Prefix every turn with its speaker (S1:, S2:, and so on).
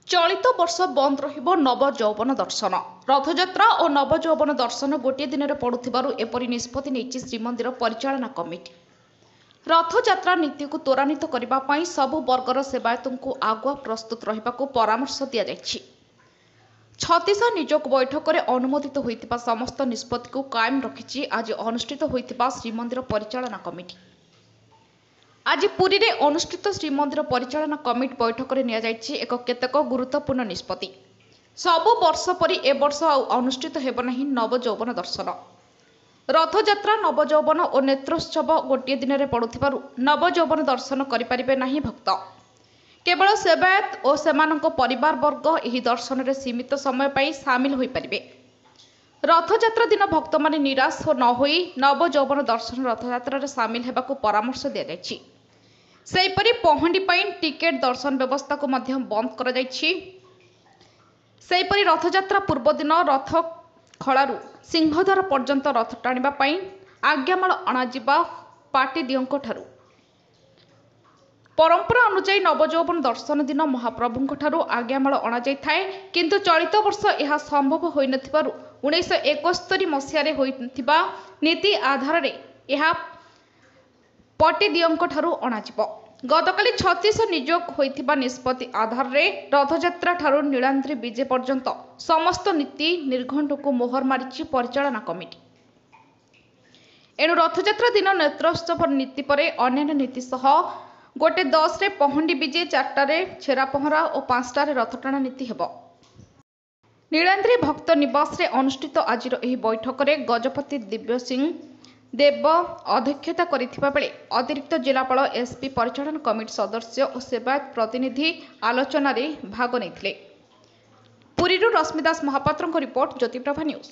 S1: चलित वर्ष बंद रहिबो नव यौवन दर्शन। रथयात्रा और नव यौवन दर्शन गोटे दिन में पड़ुथिबारु एपरि निष्पत्ति नेछि श्रीमंदिर परिचालना कमिटी। रथयात्रा नीति को त्वरान्वित करबा पई सबु वर्गर सेवायतों आगुआ प्रस्तुत रहिबाकु परामर्श दिया जायछि। 36 निजोग बैठक में अनुमोदित होइतिबा समस्त निष्पत्ति को कायम रखिछि आज अनुष्ठित होइतिबा श्रीमंदिर परिचालना कमिटी। आज पुरी रे अनुष्ठित श्रीमंदिर परिचालना कमिटी बैठक में नियाଯାଇଛି एक केतेक गुरुत्वपूर्ण निष्पत्ति। सबु वर्ष परि ए वर्ष अनुष्ठित हेब नाही नव यौवन दर्शन। रथयात्रा नव यौवन और नेत्रोत्सव गोटे दिन में पड़ुथिबारु नव यौवन दर्शन करिपारिबे नाही भक्त। केवल सेवायत और सेमानंको परिवार वर्ग एही दर्शन रे सीमित समय पाई सामिल होई परिबे। रथयात्रा दिन भक्त माने निराश हो न होई नव यौवन दर्शन रथयात्रा रे सामिल हेबाकु परामर्श दिया जायछि। सेहीपरि पहंडी पाई टिकेट दर्शन व्यवस्था को मध्य बंद करा जायछि। सेहीपरि रथयात्रा पूर्व दिन रथ खलारु सिंहद्वार पर्यंत रथ टाणिबा पाई आज्ञामाल अणाजिबा पार्टी दियंको ठारु। परंपरा अनुसार नव यौवन दर्शन दिन महाप्रभुंको ठारु आज्ञामाल अणा जाय थाए, किंतु चलित वर्ष यह संभव होई नथिबारु 1971 मसिहारे होइथिबा नीति आधार रे यह पटी दियंको ठारु अणाजिबो। गतकाली 36 निजोग होइथिबा निष्पत्ति आधार रे रथयात्रा ठारु नीलाद्री विजे पर्यंत समस्त नीति निर्घंट को मोहर मारिछि परिचालना कमिटी। एणु रथयात्रा दिन नेत्रोत्सव नीति परे अन्य नीति सह गोटे 10 रे पहंडी विजे 4 रे छेरा पहरा और 5 रे रथटाणा नीति हेबो। नीलाद्री भक्त निवास रे अनुष्ठित आजिर एही बैठक रे गजपति दिव्य सिंह देव अध्यक्षता करिथिबा बेले अतिरिक्त जिलापाल एसपी परिचालन कमिटी सदस्य और सेवायत प्रतिनिधि आलोचना रे भाग नैथिले। पुरीरू रश्मिदास महापात्रଙ୍କ रिपोर्ट ज्योतिप्रभा न्यूज।